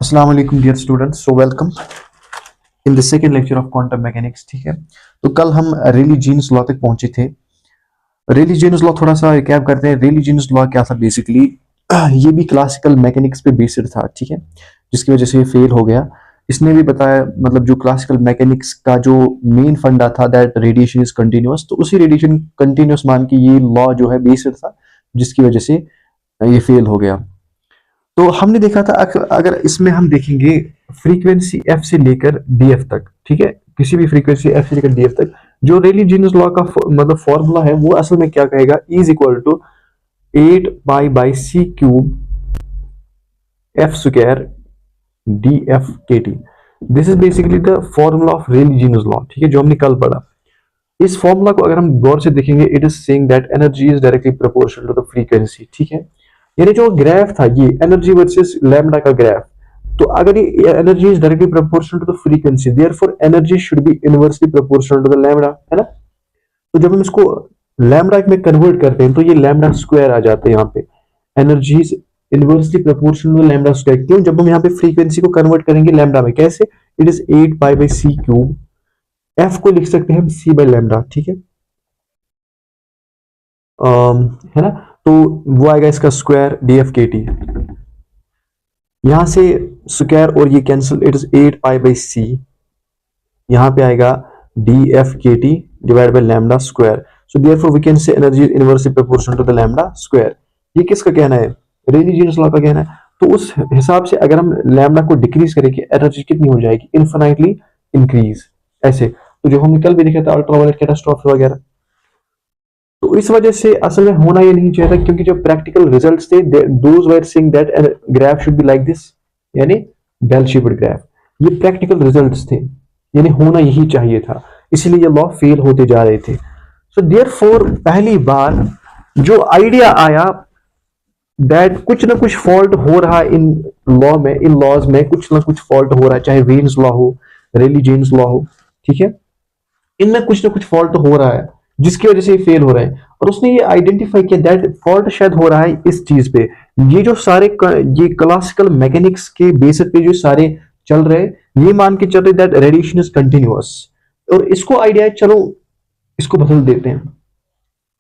अस्सलाम वालेकुम dear students, so welcome in the second lecture of quantum mechanics. ठीक है, तो कल हम रेली जीन्स लॉ तक पहुंचे थे। रेली जीन्स लॉ थोड़ा सा रिकैप करते हैं। रेली जीन्स लॉ क्या था बेसिकली, ये भी क्लासिकल मैकेनिक्स पे बेस्ड था। ठीक है, जिसकी वजह से ये फेल हो गया। इसने भी बताया, मतलब जो क्लासिकल मैकेनिक्स का जो मेन फंडा था दैट रेडिएशन इज कंटिन्यूअस, तो उसी रेडिएशन कंटिन्यूअस मान के ये लॉ जो है बेस्ड था, जिसकी वजह से ये फेल हो गया। तो हमने देखा था अगर इसमें हम देखेंगे फ्रीक्वेंसी एफ से लेकर डीएफ तक, ठीक है, किसी भी फ्रीक्वेंसी एफ से लेकर डीएफ तक जो रेली जीनस लॉ का मतलब फॉर्मूला है वो असल में क्या कहेगा, is equal to 8 pi by C cube F square D F K T. This is basically the formula of Rayleigh Jeans law. ठीक है, जो हमने कल पढ़ा। इस फॉर्मूला को अगर हम गौर से देखेंगे, it is saying that energy is directly proportional to the frequency. ठीक है, यानी जो ग्राफ था ये एनर्जी वर्सेस लैम्डा का ग्राफ, तो अगर ये energy is directly proportional to the frequency, therefore energy should be inversely proportional to the lambda, है ना। तो जब हम इसको लैम्डा में कन्वर्ट करते हैं तो ये लैम्डा स्क्वायर आ जाता है यहाँ पे। Energy is inversely proportional to lambda square. क्यों? जब हम यहाँ पे फ्रीक्वेंसी को कन्वर्ट करेंगे लैम्डा में, कैसे? It is 8 pi by C cube. F को लिख सकते हैं हम सी बाई लैम्डा। ठीक है, है ना। तो वो आएगा इसका square D F K T. यहां से स्क्वायर और ये cancel, it is 8 pi by C. यहां पे आएगा D F K T divide by lambda square. So therefore we can say energy inversely proportional to the lambda square. ये किसका कहना है? रेली जीनस लॉ का कहना है। तो उस हिसाब से अगर हम लैम्डा को डिक्रीज करेंगे, एनर्जी कितनी हो जाएगी? Infinitely increase. ऐसे तो जो हमने कल भी देखा था अल्ट्रावायलेट कैटास्ट्रॉफी वगैरह, तो इस वजह से असल में होना ये नहीं चाहिए था, क्योंकि जो प्रैक्टिकल रिजल्ट्स थे those were saying that graph should be like this, यानी बेल शेप्ड ग्राफ। ये प्रैक्टिकल रिजल्ट्स थे, यानी होना यही चाहिए था, इसलिए ये लॉ फेल होते जा रहे थे। सो देयरफॉर पहली बार जो आइडिया आया दैट कुछ ना कुछ फॉल्ट हो रहा है इन लॉ में, इन लॉज में कुछ ना कुछ फॉल्ट हो रहा है, चाहे वेन्स लॉ हो, रेली जीन्स लॉ हो, ठीक है, इनमें कुछ ना कुछ फॉल्ट हो रहा है जिसकी वजह से ये फेल हो रहे हैं। और उसने ये आइडेंटिफाई किया दैट फॉल्ट शायद हो रहा है इस चीज पे। ये जो सारे ये क्लासिकल मैकेनिक्स के बेसिस पे जो सारे चल रहे, ये मान के चल रहे दैट रेडिएशन इज कंटिन्यूअस। और इसको आइडिया है, चलो इसको बदल देते हैं।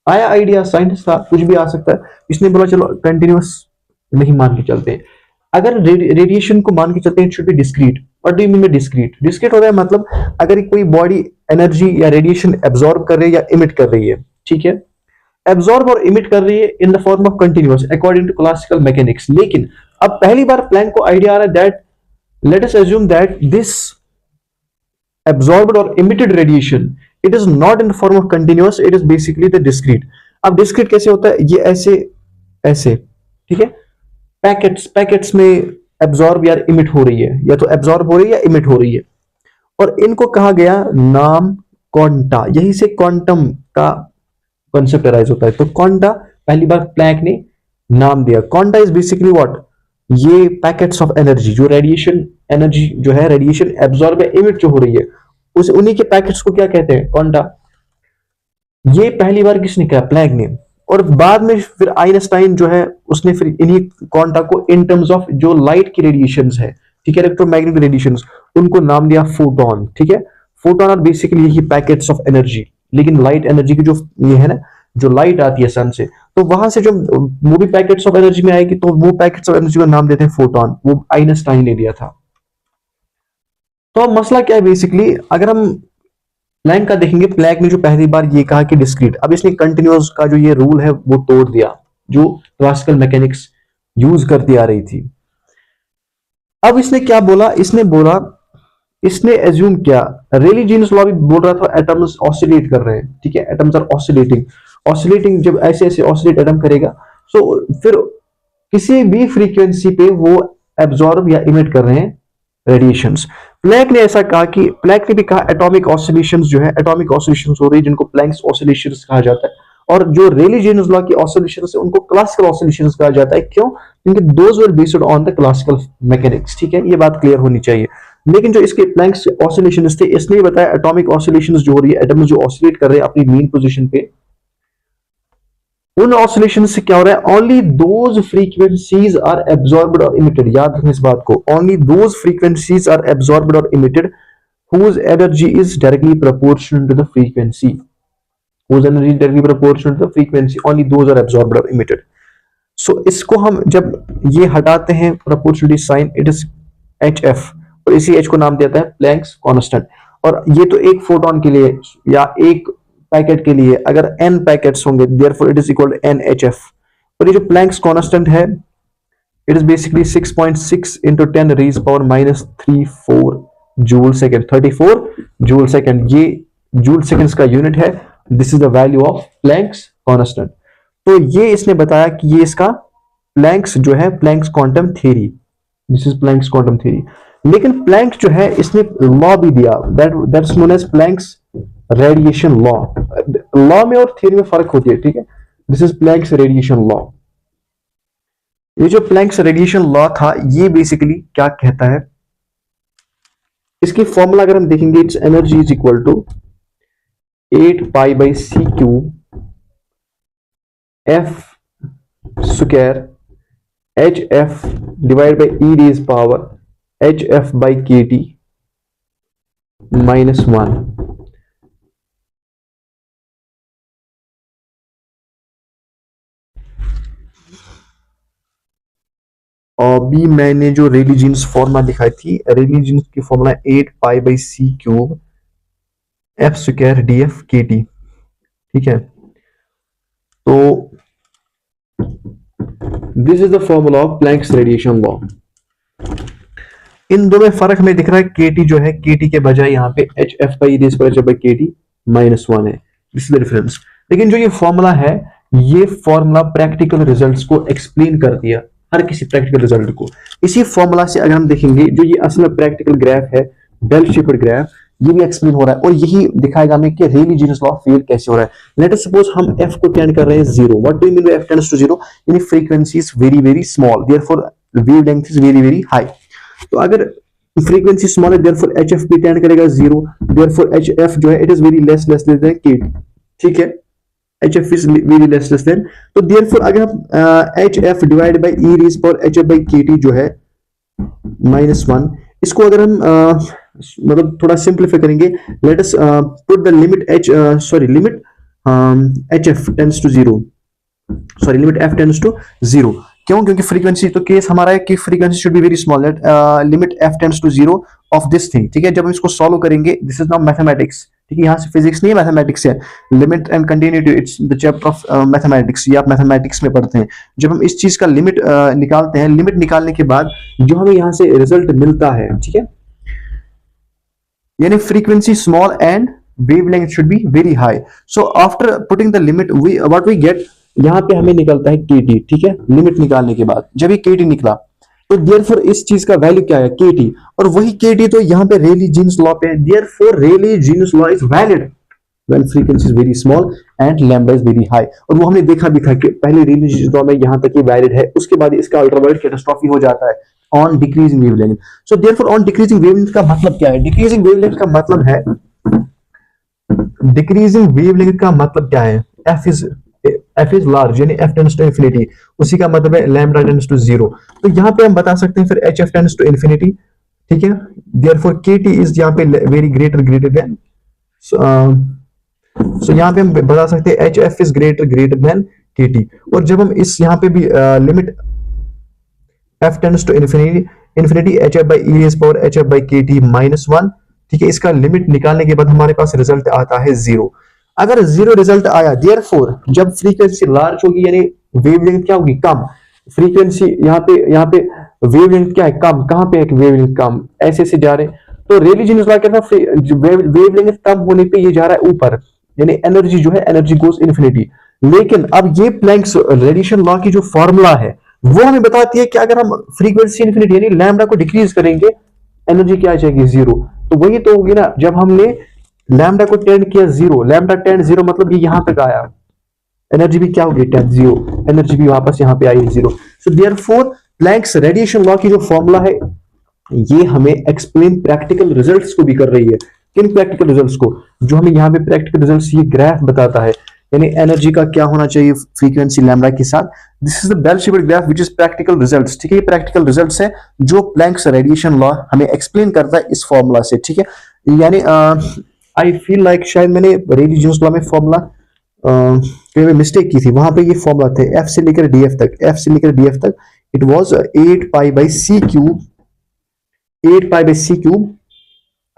आया आइडिया, साइंटिस्ट था, कुछ भी आ सकता है। इसने बोला चलो कंटिन्यूअस नहीं मान के चलते हैं, अगर रेडिएशन को मान के चलते हैं, it should be discrete. What do you mean bye discrete? Discrete हो रहा है मतलब अगर कोई बॉडी एनर्जी या रेडिएशन एब्जॉर्ब कर रही है या इमिट कर रही है, ठीक है, एब्जॉर्ब और इमिट कर रही है in the form of continuous according to classical mechanics. लेकिन अब पहली बार प्लैंक को आइडिया आ रहा है that let us assume that this absorbed or emitted radiation, it is not in the form of continuous, it is basically the discrete। अब discrete कैसे होता है? ये ऐसे ऐसे, ठीक है, पैकेट्स में एब्जॉर्ब या इमिट हो रही है, या तो एब्जॉर्ब हो रही है या इमिट हो रही है। और इनको कहा गया नाम क्वांटा। यही से क्वांटम का कॉन्सेप्ट अराइज होता है। तो क्वांटा पहली बार प्लैंक ने नाम दिया। Quanta is basically what? ये पैकेट्स ऑफ एनर्जी, जो रेडिएशन एनर्जी जो है, रेडिएशन एब्जॉर्ब या इमिट जो हो रही है, उस उन्हीं के पैकेट्स को क्या कहते हैं? क्वांटा। ये पहली बार किसने कहा? प्लैंक ने। और बाद में फिर आइंस्टाइन जो है उसने फिर इन्हीं क्वांटा को इन टर्म्स ऑफ जो लाइट की रेडिएशंस है, ठीक है, इलेक्ट्रोमैग्नेटिक रेडिएशंस, उनको नाम दिया फोटोन। ठीक है, फोटोन आर बेसिकली यही पैकेट्स ऑफ एनर्जी। लेकिन लाइट एनर्जी की जो ये है ना, जो लाइट आती है सन से, तो वहां से जो वो भी पैकेट्स ऑफ एनर्जी में आएगी, तो वो पैकेट्स ऑफ एनर्जी का नाम देते हैं फोटोन। वो आइंस्टाइन ने दिया था। तो अब मसला क्या है बेसिकली, अगर हम प्लैंक का देखेंगे, प्लैंक ने जो पहली बार ये कहा कि डिस्क्रीट, अब इसने कंटिन्यूअस का जो ये रूल है वो तोड़ दिया, जो क्लासिकल मैकेनिक्स यूज करती आ रही थी। अब इसने क्या बोला? इसने बोला, इसने एज्यूम किया, रेली जीन्स लॉ भी बोल रहा था एटम्स ऑसिलेट कर रहे हैं, ठीक है, एटम्स आर ऑसिलेटिंग। ऑसिलेटिंग जब ऐसे ऐसे ऑसिलेट एटम करेगा, सो फिर किसी भी फ्रीक्वेंसी पे वो एब्जॉर्ब या इमिट कर रहे हैं रेडिएशंस। प्लैंक ने ऐसा कहा कि प्लैंक ने भी कहा एटॉमिक ऑसिलेशंस जो है, एटॉमिक ऑसिलेशंस हो रही है जिनको प्लैंक्स ऑसिलेशंस कहा जाता है। और जो रेली जीनस लॉ की ऑसिलेशंस है उनको क्लासिकल ऑसिलेशंस कहा जाता है। क्यों? क्योंकि those were based on the classical mechanics. ठीक है, ये बात क्लियर होनी चाहिए। लेकिन जो इसके प्लैंक्स ऑसिलेशंस थे, इसने बताया एटॉमिक ऑसिलेशंस जो हो रही है, एटम्स जो ऑसिलेट कर रहे हैं अपनी मीन पोजीशन पे, उन ऑसिलेशन से क्या हो रहा है, only those frequencies are absorbed और इमिटेड, याद रखना इस बात को, only those frequencies are absorbed और emitted whose energy is directly proportional to the frequency, whose energy is directly proportional to the frequency, only those are absorbed or emitted. So इसको हम जब ये हटाते हैं proportionality sign, it is HF, और इसी H को नाम देता है प्लैंक्स कांस्टेंट। और ये तो एक फोटोन के लिए या एक पैकेट के लिए, अगर n पैकेट्स होंगे therefore it is equal to NHF। और ये जो प्लैंक्स कांस्टेंट है it is basically 6.6 into 10 raised power minus 34 joule second, 34 joule second, ये जूल सेकेंड्स का यूनिट है। This is the value of Planck's constant. तो ये इसने बताया कि ये इसका प्लैंक्स जो है Planck's quantum theory, this is Planck's quantum theory. लेकिन प्लैंक जो है इसने लॉ भी दिया, that's known as Planck's radiation law. Law में और थ्योरी में फर्क होती है, ठीक है। This is Planck's radiation law. ये जो प्लैंक्स रेडिएशन लॉ था ये बेसिकली क्या कहता है, इसकी फॉर्मूला अगर हम देखेंगे, it's energy is equal to 8 pi by C cube F square H F divide by E raise power H F by K T minus 1। अभी मैंने जो रेली जीन्स फॉर्मूला दिखाई थी, रेली जीन्स की formula 8 pi by C cube F square D F K T, ठीक है। तो this is the formula of Planck's radiation law. इन दो में फर्क हमें दिख रहा है, के टी जो है के टी के बजाय यहाँ पे एच एफ बाई रेज पर H F by K T minus 1 है, दिस इज द डिफरेंस। लेकिन जो ये फॉर्मूला है, ये फॉर्मूला प्रैक्टिकल रिजल्ट्स को एक्सप्लेन कर दिया, हर किसी प्रैक्टिकल रिजल्ट को। इसी फॉर्मूला से अगर हम देखेंगे, जो ये असल में प्रैक्टिकल ग्राफ है, बेल शेप्ड ग्राफ, ये भी एक्सप्लेन हो रहा है और यही दिखाएगा हमें कि Rayleigh Jeans law of field कैसे हो रहा है। लेट अस सपोज हम f को टेंड कर रहे हैं 0। What do you mean by f tends to 0? यानी frequency is very very small, therefore wavelength is very very high. तो अगर फ्रीक्वेंसी स्मॉल है देयरफॉर hf भी टेंड करेगा 0, देयरफॉर hf जो है it is very less than kT, ठीक है। hf is very less than, तो therefore अगर हम hf divided by e raised power hf by kt जो है -1, इसको अगर हम मतलब थोड़ा सिंप्लीफाई करेंगे, let us put the limit limit hf tends to 0, limit f tends to 0। क्यों? क्योंकि फ्रीक्वेंसी, तो केस हमारा है कि frequency should be very small, limit f tends to 0 of this thing, ठीक है। जब हम इसको सॉल्व करेंगे, दिस इज नाउ मैथमेटिक्स, ठीक है। यहाँ से फिजिक्स नहीं है, मैथमेटिक्स है। Limit and continuity, it's the chapter of mathematics, ये आप मैथमेटिक्स में पढ़ते हैं। जब हम इस चीज का लिमिट निकालते हैं, लिमिट निकालने के बाद जो हमें यहाँ से रिजल्ट मिलता है, ठीक है, यानी frequency small and wavelength should be very high. So after putting the limit what we get, यहाँ पे हमें निकलता है kT, ठीक है। लिमिट निकालने के बाद जब ये kT निकला, तो देयरफॉर इस चीज का वैल्यू क्या है, kT, और वही kT तो यहाँ पे रेली जीन्स लॉ पे है। Therefore Rayleigh Jeans law is valid when frequency is very small and lambda is very high. और वो हमने देखा भी था कि पहले रेली जीन्स लॉ में यहाँ तक ये वैलिड है, उसके बाद इसका अल्ट्रावायलेट कैटास्ट्रॉफी हो जाता है on decreasing wavelength. So therefore on decreasing wavelength का मतलब क्या है, डिक्रीजिंग वेवलेंथ का मतलब है, डिक्रीजिंग वेवलेंथ का मतलब क्या है, f इज लार्ज, यानी f टेंड्स टू इंफिनिटी, उसी का मतलब है लैम्डा टेंड्स टू 0। तो यहाँ पे हम बता सकते हैं फिर hf टेंड्स टू इंफिनिटी, ठीक है। देयरफॉर kt इज यहाँ पे वेरी ग्रेटर देन, सो यहाँ पे हम बता सकते हैं hf is greater than kt। और जब हम इस यहाँ पे भी limit f tends to infinity hf by e raise power hf by kt -1, ठीक है। इसका लिमिट निकालने के बाद हमारे पास रिजल्ट आता है 0। अगर 0 रिजल्ट आया, देयरफॉर जब फ्रीक्वेंसी लार्ज होगी यानी वेवलेंथ क्या होगी, कम। फ्रीक्वेंसी यहाँ पे वेवलेंथ क्या है, कम। कहाँ पे है वेवलेंथ कम, ऐसे से जा रहे हैं, तो रेली जीन्स लॉ कहता है वेवलेंथ कम होने पे ये जा रहा है ऊपर, यानी एनर्जी जो है एनर्जी गोस इन्फिनिटी। लेकिन अब ये प्लैंक्स रेडिएशन लॉ की जो फॉर्मूला है वो हमें बताती है कि अगर हम फ्रीक्वेंसी इन्फिनिटी यानी लैम्डा को डिक्रीज करेंगे, एनर्जी क्या आ जाएगी 0। तो वही तो होगी ना, जब हमने लैम्डा को टेंड किया 0, लैम्डा टेंड 0 मतलब ये यहां तक आया, एनर्जी भी क्या होगी टेंड 0, एनर्जी भी वापस यहां पे आई 0। So therefore Planck's radiation law की जो फॉर्मूला है ये हमें एक्सप्लेन प्रैक्टिकल रिजल्ट्स को भी कर रही है। किन प्रैक्टिकल रिजल्ट्स को, जो हमें यहाँ पे प्रैक्टिकल रिजल्ट्स ये ग्राफ बताता है यानी एनर्जी का क्या होना चाहिए फ्रीक्वेंसी लैम्डा के साथ। This is the bell shaped graph which is practical results, ठीक है, ये प्रैक्टिकल रिजल्ट्स है जो प्लैंक्स रेडिएशन लॉ हमें एक्सप्लेन करता है इस फॉर्मूला से, ठीक है। यानी आई फील लाइक शायद मैंने रेली जीन्स लॉ में फॉर्मूला कहीं में मिस्टेक की थी, वहां पे ये फॉर्मूला थे एफ से लेकर डीएफ तक, एफ से लेकर डीएफ तक it was 8 pi by C cube, 8 pi by C cube.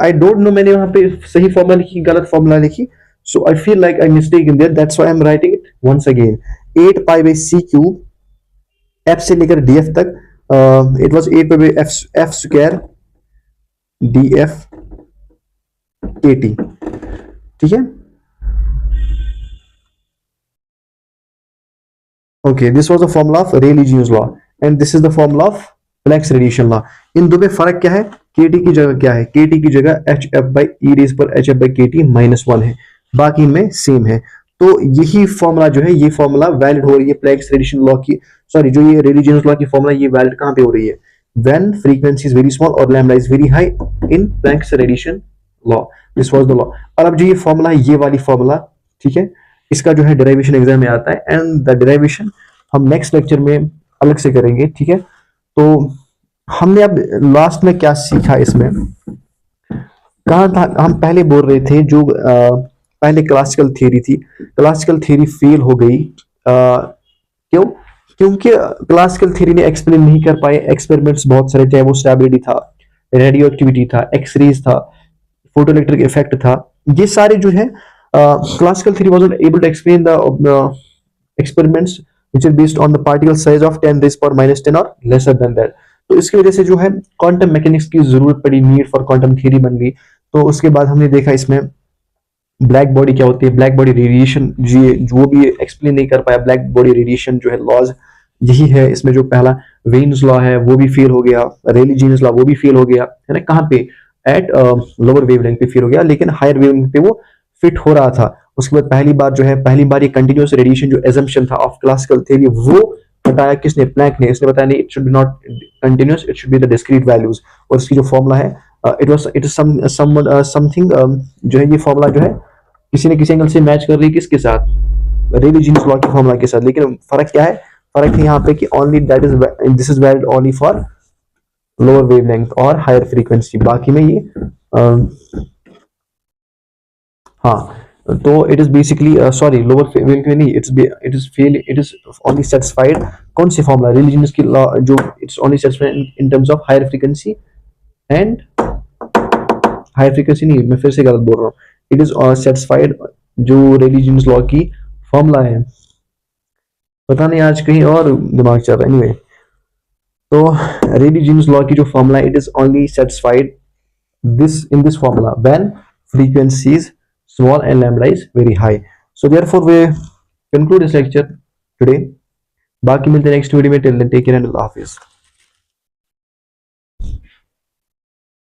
I don't know मैंने वहां पे सही फॉर्मूला लिखी गलत फॉर्मूला लिखी, so I feel like I mistake in there, that's why I'm writing it once again, 8 pi by c cube f से लेकर df तक, it was 8 pi by f square df kt, ठीक है। okay, this was the formula of Rayleigh-Jeans law and this is the formula of Planck's radiation law। इन दो में फर्क क्या है, kt की जगह क्या है, kt की जगह hf by e raised पर hf by kt -1 है, बाकी में सेम है। तो यही फॉर्मूला जो है, ये फॉर्मूला वैलिड हो रही है प्लैंक्स रेडिएशन लॉ की, सॉरी जो ये रेडिएशन लॉ की फॉर्मूला ये वैलिड कहां पे हो रही है, when frequency is very small और lambda is very high in Planck's radiation law, this was the law. और अब जो ये फॉर्मूला है, ये वाली फॉर्मूला, ठीक है, इसका जो है डेरिवेशन एग्जाम में आता है एंड द डेरिवेशन हम नेक्स्ट लेक्चर में अलग से करेंगे, ठीक है। तो हमने अब लास्ट में क्या सीखा, इसमें कहा था, हम पहले बोल रहे थे जो पहले क्लासिकल थ्योरी थी, क्लासिकल थ्योरी फेल हो गई, क्यों, क्योंकि क्लासिकल थ्योरी ने एक्सप्लेन नहीं कर पाए एक्सपेरिमेंट्स बहुत सारे, चाहे वो स्टेबिलिटी था, रेडियो एक्टिविटी था, एक्सरेज था, फोटो इलेक्ट्रिक इफेक्ट था, ये सारे जो है classical theory was not able to explain the experiments which are based on the particle size of 10 raise power -10 और लेसर देन दैट। तो इसकी वजह से जो है क्वांटम मैकेनिक्स की जरूरत पड़ी, नीड फॉर क्वांटम थ्योरी बन गई। तो उसके बाद हमने देखा इसमें ब्लैक बॉडी क्या होती है, ब्लैक बॉडी रेडिएशन, जो भी एक्सप्लेन नहीं कर पाया ब्लैक बॉडी रेडिएशन जो है लॉज, यही है इसमें जो पहला वेन्स लॉ है वो भी फेल हो गया, रेली-जीन्स लॉ वो भी फेल हो गया, है ना, कहाँ पे, एट लोअर वेवलेंथ पे फेल हो गया, लेकिन हायर वेवलेंथ पे वो फिट हो रहा था। उसके बाद पहली बार ये कंटिन्यूअस रेडिएशन जो एजम्पशन था ऑफ क्लासिकल थ्योरी वो बताया किसने, प्लैंक ने, इसने बताया नहीं, it should be not continuous, it should be the discrete values. और इसकी जो फॉर्मूला है इट इज समथिंग जो है, ये फॉर्मूला जो है किसी न किसी एंगल से मैच कर रही है किसके साथ, रेली-जीन्स लॉ के फॉर्मूला के साथ। लेकिन फर्क क्या है, फर्क है यहाँ पे कि only that is, this is valid only for lower wavelength और हायर फ्रीक्वेंसी, बाकी में ये हाँ, तो it is basically sorry lower wavelength में नहीं, इट इज ओनली सेटिस्फाइड कौन सी फॉर्मूला, रेली-जीन्स की लॉ जो it's only satisfied in terms of higher frequency and higher frequency नहीं, मैं फिर से गलत बोल रहा हूँ, इट इज सेटिस्फाइड जो रेली-जीन्स लॉ की फॉर्मूला है, पता नहीं आज कहीं और दिमाग चल रहा है, एनीवे। तो रेली-जीन्स लॉ की जो फॉर्मूला है, it is only satisfied this in this formula when frequency is small and lambda is very high. So therefore we conclude this lecture today. बाकी मिलते हैं नेक्स्ट वीडियो में, till then take care and अल्लाह हाफिज।